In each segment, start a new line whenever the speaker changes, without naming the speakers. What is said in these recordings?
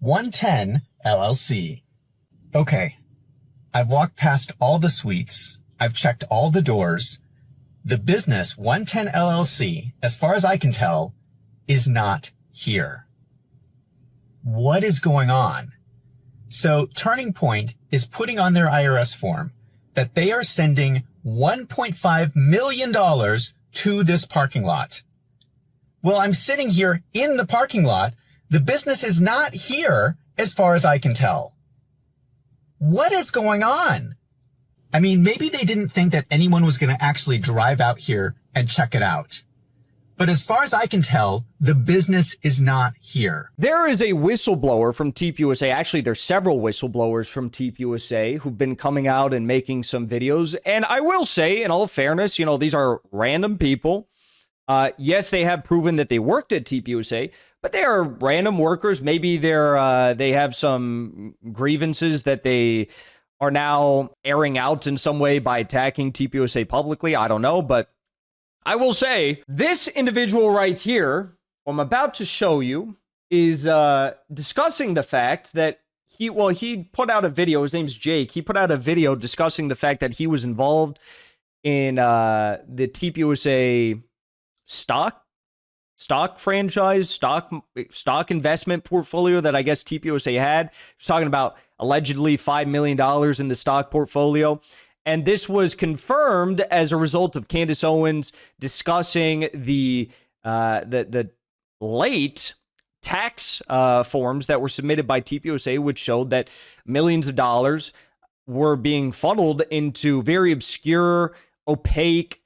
110 LLC. Okay, I've walked past all the suites. I've checked all the doors. The business 110 LLC, as far as I can tell, is not here. What is going on? So Turning Point is putting on their IRS form that they are sending $1.5 million to this parking lot. Well, I'm sitting here in the parking lot. The business is not here as far as I can tell. What is going on? I mean, maybe they didn't think that anyone was going to actually drive out here and check it out. But as far as I can tell, the business is not here.
There is a whistleblower from TPUSA. Actually, there's several whistleblowers from TPUSA who've been coming out and making some videos. And I will say, in all fairness, you know, these are random people. Yes, they have proven that they worked at TPUSA, but they are random workers. Maybe they have some grievances that they are now airing out in some way by attacking TPUSA publicly. I don't know, but I will say this individual right here, who I'm about to show you, is discussing the fact that he put out a video. His name's Jake. He put out a video discussing the fact that he was involved in the TPUSA stock franchise, stock investment portfolio that I guess TPUSA had. He was talking about allegedly $5 million in the stock portfolio. And this was confirmed as a result of Candace Owens discussing the late tax forms that were submitted by TPUSA, which showed that millions of dollars were being funneled into very obscure, opaque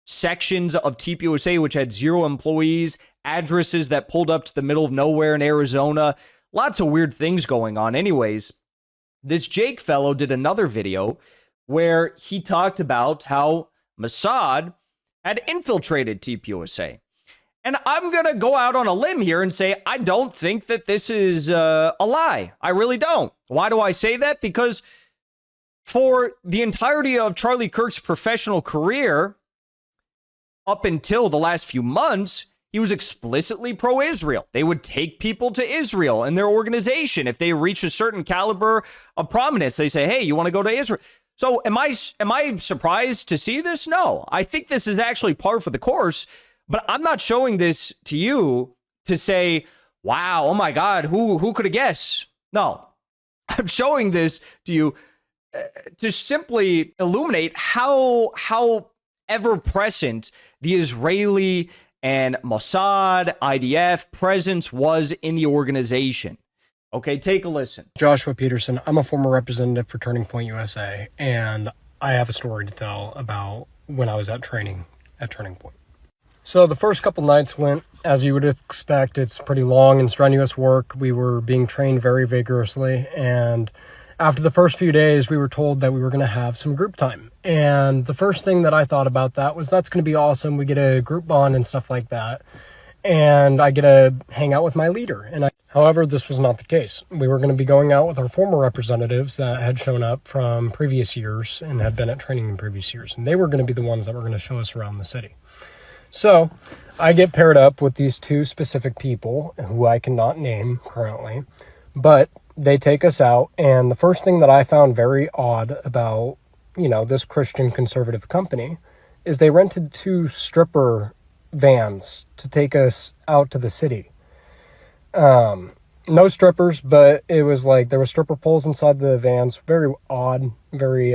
sections of TPUSA, which had 0 employees, addresses that pulled up to the middle of nowhere in Arizona. Lots of weird things going on. Anyways, this Jake fellow did another video where he talked about how Mossad had infiltrated TPUSA. And I'm going to go out on a limb here and say, I don't think that this is a lie. I really don't. Why do I say that? Because for the entirety of Charlie Kirk's professional career, up until the last few months, he was explicitly pro-Israel. They would take people to Israel and their organization. If they reach a certain caliber of prominence, they say, hey, you want to go to Israel? So am I surprised to see this? No. I think this is actually par for the course, but I'm not showing this to you to say, wow, oh my God, who could have guessed? No. I'm showing this to you to simply illuminate how ever present the Israeli and Mossad, IDF presence was in the organization. Okay, take a listen.
Joshua Peterson. I'm a former representative for Turning Point USA, and I have a story to tell about when I was at training at Turning Point. So the first couple nights went as you would expect. It's pretty long and strenuous work. We were being trained very vigorously, and after the first few days, we were told that we were going to have some group time. And the first thing that I thought about that was that's going to be awesome. We get a group bond and stuff like that. And I get to hang out with my leader. However, this was not the case. We were going to be going out with our former representatives that had shown up from previous years and had been at training in previous years. And they were going to be the ones that were going to show us around the city. So I get paired up with these 2 specific people who I cannot name currently, but they take us out, and the first thing that I found very odd about, this Christian conservative company is they rented 2 stripper vans to take us out to the city. No strippers, but it was like there were stripper poles inside the vans. Very odd, very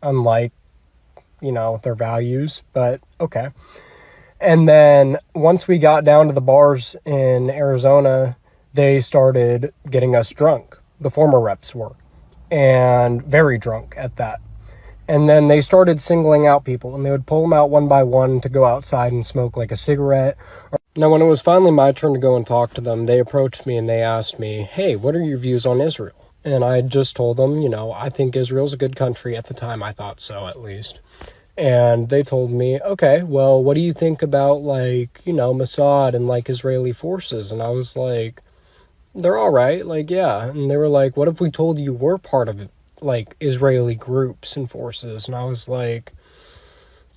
unlike, their values, but okay. And then once we got down to the bars in Arizona, they started getting us drunk. The former reps were, and very drunk at that. And then they started singling out people, and they would pull them out one by one to go outside and smoke like a cigarette. Now, when it was finally my turn to go and talk to them, they approached me and they asked me, hey, what are your views on Israel? And I just told them, I think Israel's a good country. At the time, I thought so, at least. And they told me, okay, well, what do you think about, Mossad and, Israeli forces? And I was like, they're all right, yeah. And they were like, what if we told you we're part of, Israeli groups and forces? And I was like,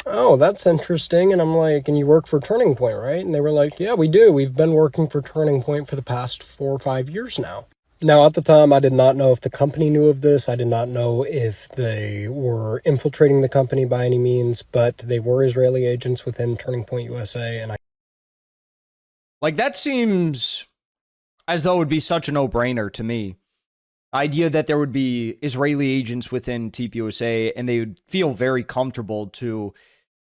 oh, that's interesting. And I'm like, and you work for Turning Point, right? And they were like, yeah, we do. We've been working for Turning Point for the past 4 or 5 years now. Now, at the time, I did not know if the company knew of this. I did not know if they were infiltrating the company by any means, but they were Israeli agents within Turning Point USA. And
Like, that seems as though it would be such a no-brainer to me. Idea that there would be Israeli agents within TPUSA and they would feel very comfortable to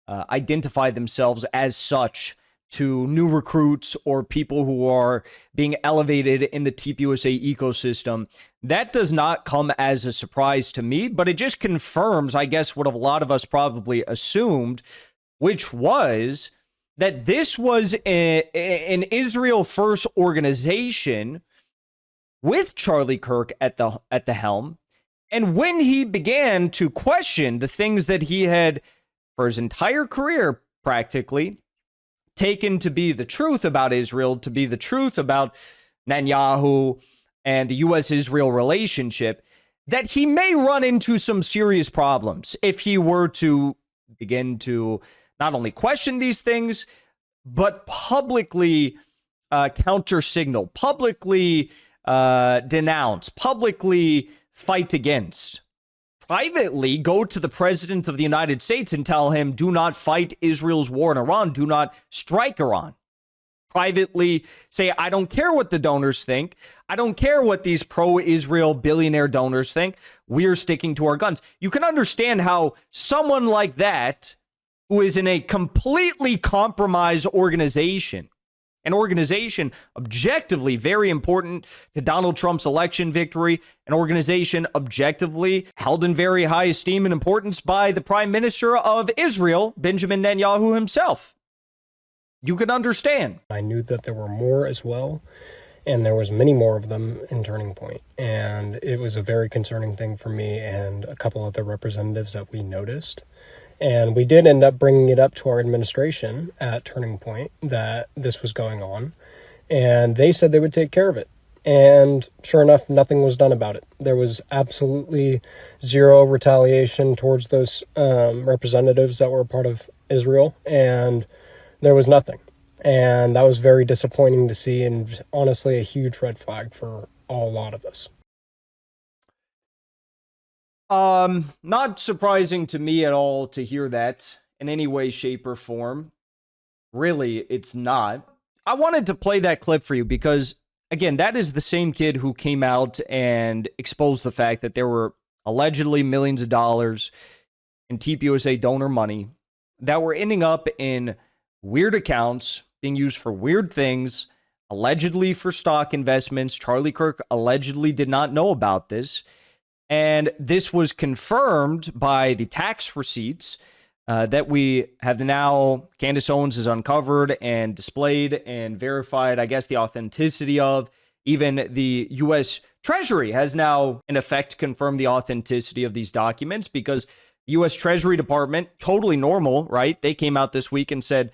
identify themselves as such to new recruits or people who are being elevated in the TPUSA ecosystem. That does not come as a surprise to me, but it just confirms, I guess, what a lot of us probably assumed, which was that this was an Israel first organization with Charlie Kirk at the helm. And when he began to question the things that he had for his entire career practically taken to be the truth about Israel, to be the truth about Netanyahu and the U.S.-Israel relationship, that he may run into some serious problems if he were to begin to not only question these things, but publicly counter-signal, publicly denounce, publicly fight against. Privately go to the president of the United States and tell him, do not fight Israel's war in Iran, do not strike Iran. Privately say, I don't care what the donors think. I don't care what these pro-Israel billionaire donors think. We're sticking to our guns. You can understand how someone like that, who is in a completely compromised organization, an organization objectively very important to Donald Trump's election victory, an organization objectively held in very high esteem and importance by the Prime Minister of Israel, Benjamin Netanyahu himself. You can understand.
I knew that there were more as well, and there was many more of them in Turning Point. And it was a very concerning thing for me and a couple of the representatives that we noticed. And we did end up bringing it up to our administration at Turning Point that this was going on. And they said they would take care of it. And sure enough, nothing was done about it. There was absolutely zero retaliation towards those representatives that were a part of Israel. And there was nothing. And that was very disappointing to see, and honestly a huge red flag for a lot of us.
Not surprising to me at all to hear that in any way, shape, or form. Really, it's not. I wanted to play that clip for you because, again, that is the same kid who came out and exposed the fact that there were allegedly millions of dollars in TPUSA donor money that were ending up in weird accounts, being used for weird things, allegedly for stock investments. Charlie Kirk allegedly did not know about this. And this was confirmed by the tax receipts that we have now, Candace Owens has uncovered and displayed and verified, I guess, the authenticity of. Even the U.S. Treasury has now, in effect, confirmed the authenticity of these documents because the U.S. Treasury Department, totally normal, right? They came out this week and said,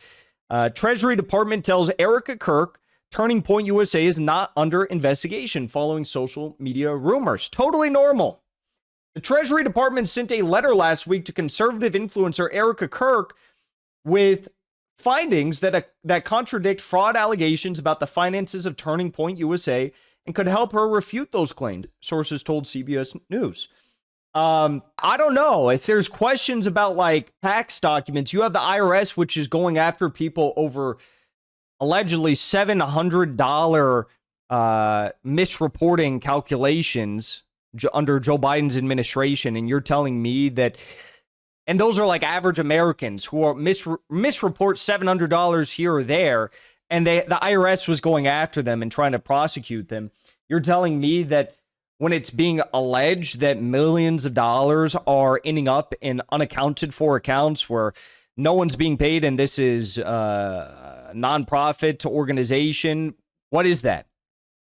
Treasury Department tells Erica Kirk Turning Point USA is not under investigation following social media rumors. Totally normal. The Treasury Department sent a letter last week to conservative influencer Erica Kirk with findings that contradict fraud allegations about the finances of Turning Point USA and could help her refute those claims, sources told CBS News. I don't know if there's questions about like tax documents. You have the IRS, which is going after people over allegedly $700 misreporting calculations under Joe Biden's administration, and you're telling me that, and those are like average Americans who are misreport $700 here or there, and the IRS was going after them and trying to prosecute them. You're telling me that when it's being alleged that millions of dollars are ending up in unaccounted for accounts where no one's being paid, and this is a nonprofit organization. What is that?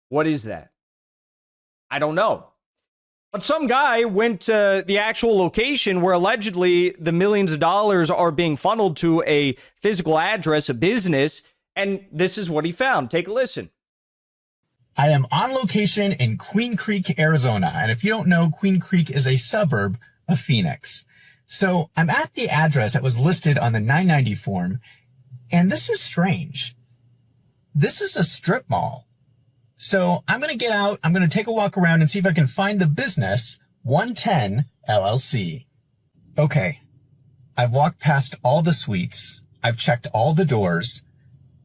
What is that? I don't know. But some guy went to the actual location where allegedly the millions of dollars are being funneled to a physical address, a business, and this is what he found. Take a listen.
I am on location in Queen Creek, Arizona. And if you don't know, Queen Creek is a suburb of Phoenix. So I'm at the address that was listed on the 990 form, and this is strange. This is a strip mall. So I'm going to get out, I'm going to take a walk around and see if I can find the business 110 LLC. Okay, I've walked past all the suites, I've checked all the doors.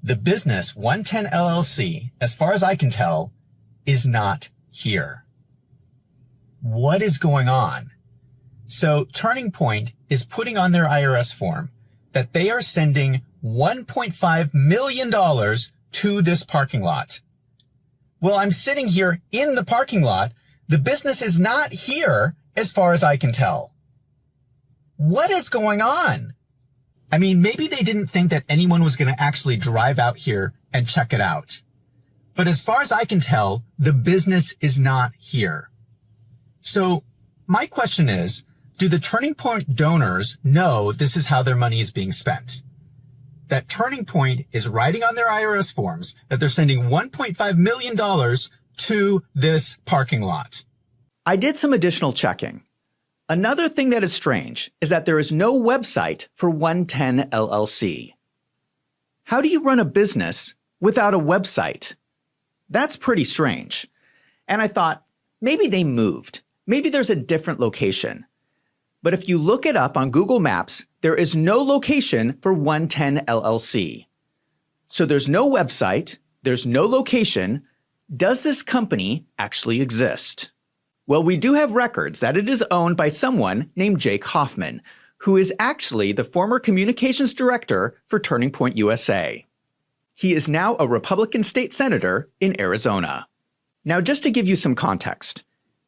The business 110 LLC, as far as I can tell, is not here. What is going on? So Turning Point is putting on their IRS form that they are sending $1.5 million to this parking lot. Well, I'm sitting here in the parking lot. The business is not here as far as I can tell. What is going on? I mean, maybe they didn't think that anyone was going to actually drive out here and check it out. But as far as I can tell, the business is not here. So my question is, do the Turning Point donors know this is how their money is being spent? That Turning Point is writing on their IRS forms that they're sending $1.5 million to this parking lot.
I did some additional checking. Another thing that is strange is that there is no website for 110 LLC. How do you run a business without a website? That's pretty strange. And I thought, maybe they moved. Maybe there's a different location. But if you look it up on Google Maps, there is no location for 110 LLC. So there's no website, there's no location. Does this company actually exist? Well, we do have records that it is owned by someone named Jake Hoffman, who is actually the former communications director for Turning Point USA. He is now a Republican state senator in Arizona. Now, just to give you some context,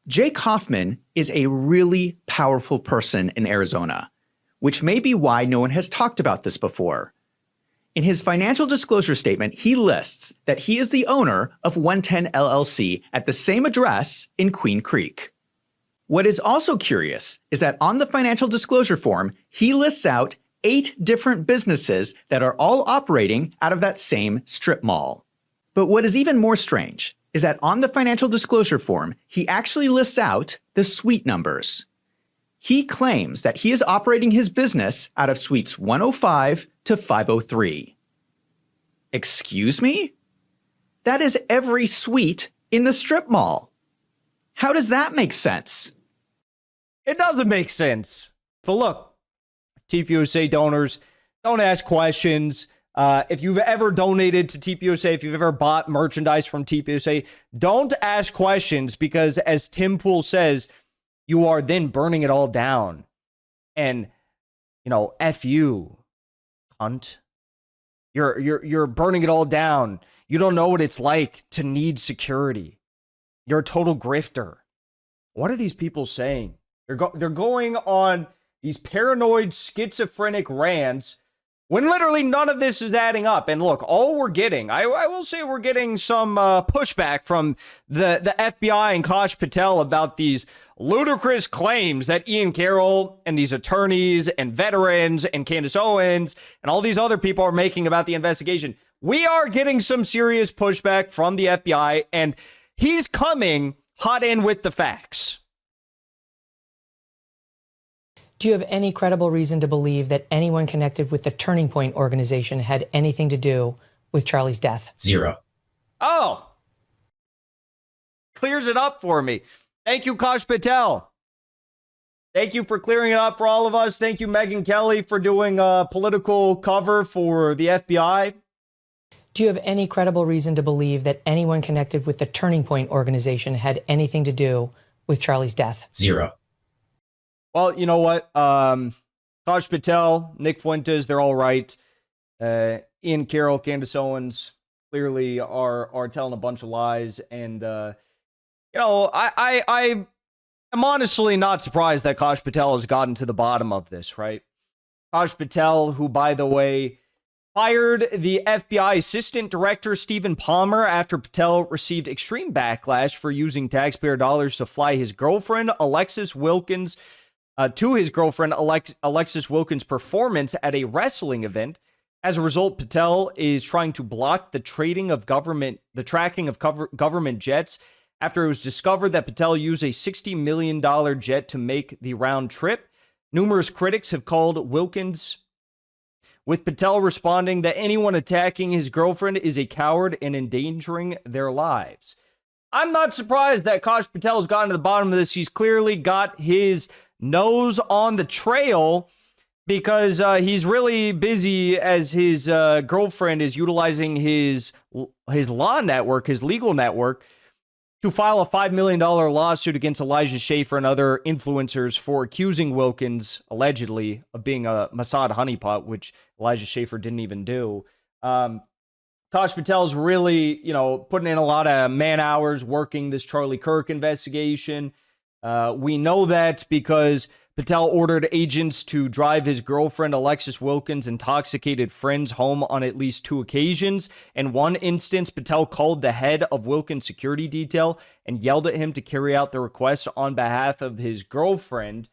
Jake Hoffman is a really powerful person in Arizona, which may be why no one has talked about this before. In his financial disclosure statement, he lists that he is the owner of 110 LLC at the same address in Queen Creek. What is also curious is that on the financial disclosure form, he lists out 8 different businesses that are all operating out of that same strip mall. But what is even more strange is that on the financial disclosure form, he actually lists out the suite numbers. He claims that he is operating his business out of suites 105 to 503. Excuse me? That is every suite in the strip mall. How does that make sense?
It doesn't make sense. But look, TPUSA donors, don't ask questions. If you've ever donated to TPUSA, if you've ever bought merchandise from TPUSA, don't ask questions because, as Tim Pool says, you are then burning it all down. And, F you, cunt. You're burning it all down. You don't know what it's like to need security. You're a total grifter. What are these people saying? They're going on these paranoid schizophrenic rants when literally none of this is adding up. And look, all we're getting, I will say we're getting some pushback from the FBI and Kash Patel about these ludicrous claims that Ian Carroll and these attorneys and veterans and Candace Owens and all these other people are making about the investigation. We are getting some serious pushback from the FBI, and he's coming hot in with the facts.
Do you have any credible reason to believe that anyone connected with the Turning Point organization had anything to do with Charlie's death?
0.
Oh. Clears it up for me. Thank you, Kash Patel. Thank you for clearing it up for all of us. Thank you, Megyn Kelly, for doing a political cover for the FBI.
Do you have any credible reason to believe that anyone connected with the Turning Point organization had anything to do with Charlie's death?
0.
Well, you know what? Kash Patel, Nick Fuentes, they're all right. Ian Carroll, Candace Owens clearly are telling a bunch of lies. And, I am honestly not surprised that Kash Patel has gotten to the bottom of this, right? Kash Patel, who, by the way, fired the FBI Assistant Director Stephen Palmer after Patel received extreme backlash for using taxpayer dollars to fly his girlfriend, Alexis Wilkins, to his girlfriend, Alexis Wilkins' performance at a wrestling event. As a result, Patel is trying to block the tracking of government jets after it was discovered that Patel used a $60 million jet to make the round trip. Numerous critics have called Wilkins, with Patel responding that anyone attacking his girlfriend is a coward and endangering their lives. I'm not surprised that Kash Patel's gotten to the bottom of this. He's clearly got his nose on the trail because he's really busy as his girlfriend is utilizing his law network, his legal network, to file a $5 million lawsuit against Elijah Schaffer and other influencers for accusing Wilkins, allegedly, of being a Mossad honeypot, which Elijah Schaffer didn't even do. Kash Patel's really, putting in a lot of man hours working this Charlie Kirk investigation. We know that because Patel ordered agents to drive his girlfriend Alexis Wilkins' intoxicated friends home on at least 2 occasions. In one instance, Patel called the head of Wilkins' security detail and yelled at him to carry out the request on behalf of his girlfriend.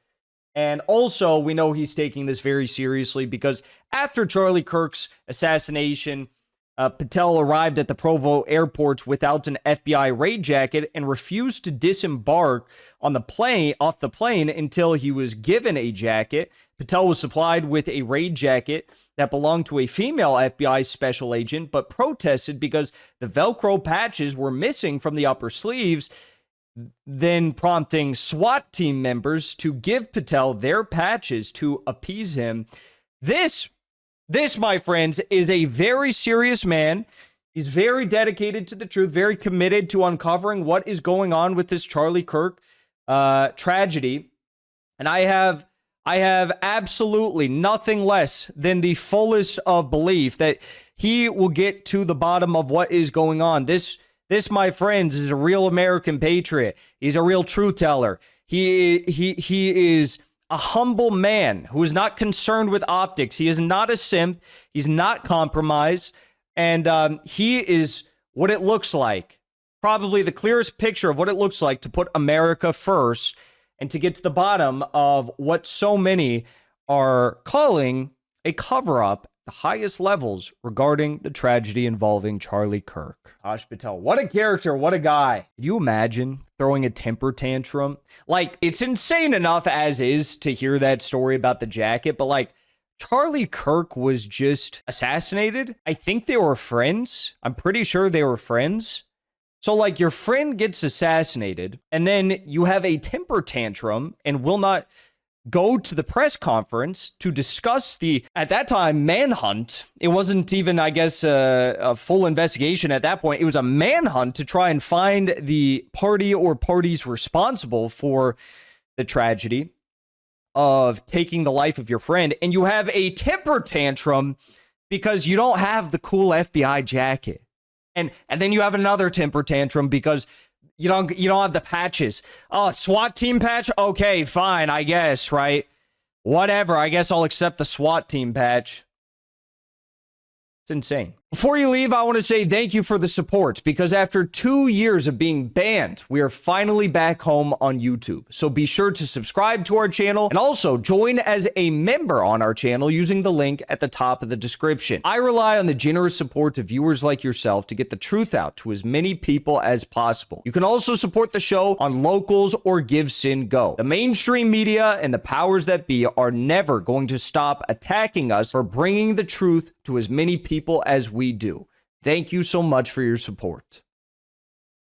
And also, we know he's taking this very seriously because after Charlie Kirk's assassination, Patel arrived at the Provo airport without an FBI raid jacket and refused to disembark off the plane until he was given a jacket. Patel was supplied with a raid jacket that belonged to a female FBI special agent, but protested because the Velcro patches were missing from the upper sleeves, then prompting SWAT team members to give Patel their patches to appease him. This, my friends, is a very serious man. He's very dedicated to the truth, very committed to uncovering what is going on with this Charlie Kirk tragedy. And I have absolutely nothing less than the fullest of belief that he will get to the bottom of what is going on. This, my friends, is a real American patriot. He's a real truth teller. He is a humble man who is not concerned with optics. He is not a simp. He's not compromised. And he is what it looks like. Probably the clearest picture of what it looks like to put America first and to get to the bottom of what so many are calling a cover-up at the highest levels regarding the tragedy involving Charlie Kirk. Kash Patel, what a character, what a guy. Could you imagine throwing a temper tantrum? Like, it's insane enough as is to hear that story about the jacket, but like, Charlie Kirk was just assassinated. I think they were friends. I'm pretty sure they were friends. So like, your friend gets assassinated and then you have a temper tantrum and will not go to the press conference to discuss the, at that time, manhunt. It wasn't even, I guess, a full investigation at that point. It was a manhunt to try and find the party or parties responsible for the tragedy of taking the life of your friend. And you have a temper tantrum because you don't have the cool FBI jacket. And then you have another temper tantrum because you don't have the patches. Oh, SWAT team patch? Okay, fine, I guess, right? Whatever, I guess I'll accept the SWAT team patch. It's insane. Before you leave, I want to say thank you for the support, because after 2 years of being banned, we are finally back home on YouTube. So be sure to subscribe to our channel and also join as a member on our channel using the link at the top of the description. I rely on the generous support of viewers like yourself to get the truth out to as many people as possible. You can also support the show on Locals or Give Sin Go. The mainstream media and the powers that be are never going to stop attacking us for bringing the truth to as many people as we do. Thank you so much for your support.